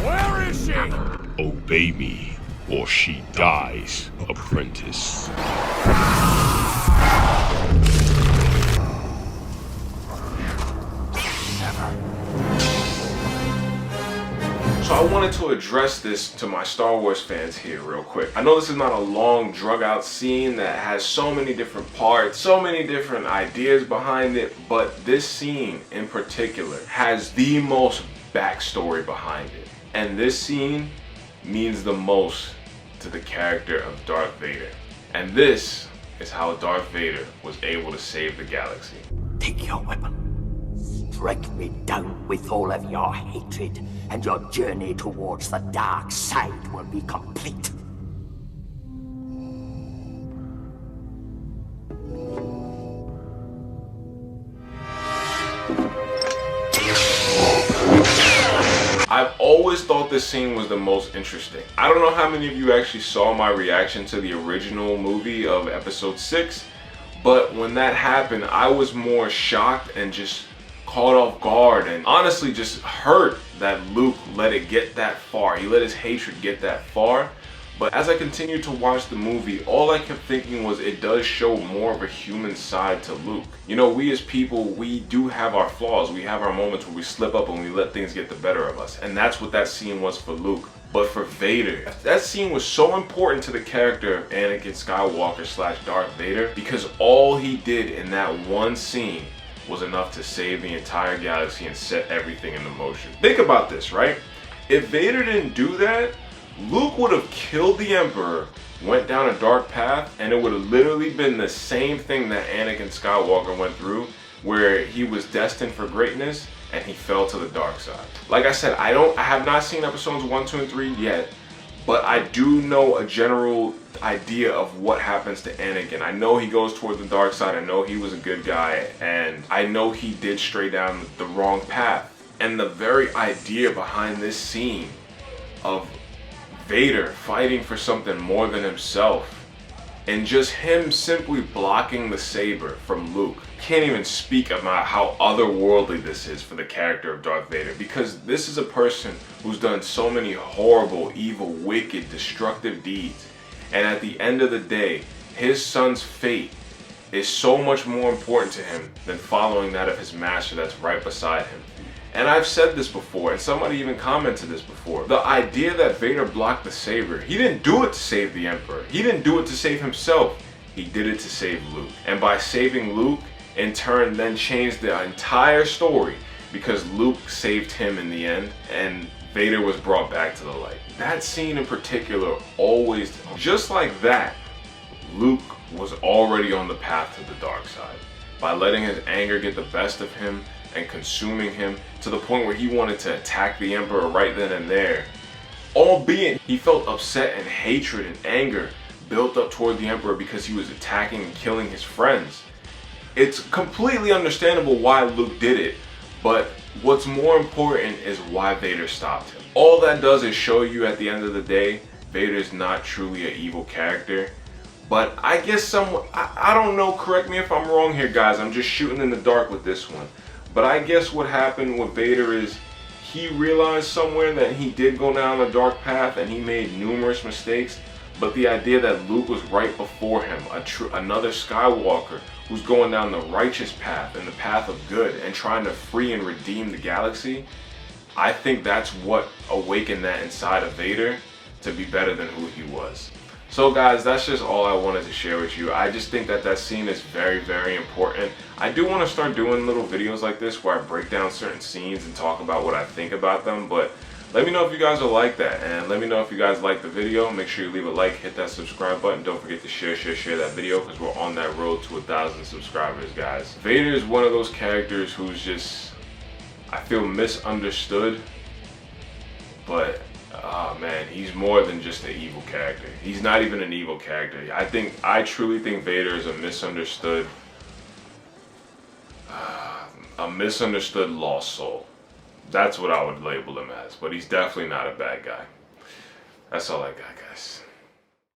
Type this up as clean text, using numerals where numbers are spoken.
Where is she? Obey me, or she dies, apprentice. So I wanted to address this to my Star Wars fans here real quick. I know this is not a long drug out scene that has so many different parts, so many different ideas behind it, but this scene in particular has the most backstory behind it. And this scene means the most to the character of Darth Vader. And this is how Darth Vader was able to save the galaxy. Take your weapon. Strike me down with all of your hatred, and your journey towards the dark side will be complete. I've always thought this scene was the most interesting. I don't know how many of you actually saw my reaction to the original movie of episode 6, but when that happened, I was more shocked and just caught off guard and honestly just hurt that Luke let it get that far. He let his hatred get that far. But as I continued to watch the movie, all I kept thinking was it does show more of a human side to Luke. You know, we as people, we do have our flaws. We have our moments where we slip up and we let things get the better of us. And that's what that scene was for Luke. But for Vader, that scene was so important to the character of Anakin Skywalker / Darth Vader, because all he did in that one scene was enough to save the entire galaxy and set everything into motion. Think about this, right? If Vader didn't do that, Luke would have killed the Emperor, went down a dark path, and it would have literally been the same thing that Anakin Skywalker went through, where he was destined for greatness and he fell to the dark side. Like I said, I have not seen episodes 1, 2, and 3 yet, but I do know a general idea of what happens to Anakin. I know he goes toward the dark side. I know he was a good guy, and I know he did stray down the wrong path. And the very idea behind this scene of Vader fighting for something more than himself, and just him simply blocking the saber from Luke. Can't even speak about how otherworldly this is for the character of Darth Vader, because this is a person who's done so many horrible, evil, wicked, destructive deeds. And at the end of the day, his son's fate is so much more important to him than following that of his master that's right beside him. And I've said this before, and somebody even commented this before. The idea that Vader blocked the saber, he didn't do it to save the Emperor. He didn't do it to save himself. He did it to save Luke. And by saving Luke, in turn then changed the entire story, because Luke saved him in the end, and Vader was brought back to the light. That scene in particular always, just like that, Luke was already on the path to the dark side. By letting his anger get the best of him and consuming him to the point where he wanted to attack the Emperor right then and there. Albeit he felt upset and hatred and anger built up toward the Emperor because he was attacking and killing his friends. It's completely understandable why Luke did it, but what's more important is why Vader stopped him. All that does is show you at the end of the day, Vader's not truly an evil character. But I guess I don't know, correct me if I'm wrong here guys, I'm just shooting in the dark with this one. But I guess what happened with Vader is he realized somewhere that he did go down a dark path and he made numerous mistakes. But the idea that Luke was right before him, another Skywalker who's going down the righteous path and the path of good and trying to free and redeem the galaxy, I think that's what awakened that inside of Vader to be better than who he was. So guys, that's just all I wanted to share with you. I just think that that scene is very, very important. I do want to start doing little videos like this where I break down certain scenes and talk about what I think about them, but let me know if you guys are like that, and let me know if you guys like the video. Make sure you leave a like, hit that subscribe button. Don't forget to share that video, because we're on that road to 1,000 subscribers, guys. Vader is one of those characters who's just, I feel, misunderstood, but oh man, he's more than just an evil character. He's not even an evil character. I truly think Vader is a misunderstood lost soul. That's what I would label him as, but he's definitely not a bad guy. That's all I got, guys.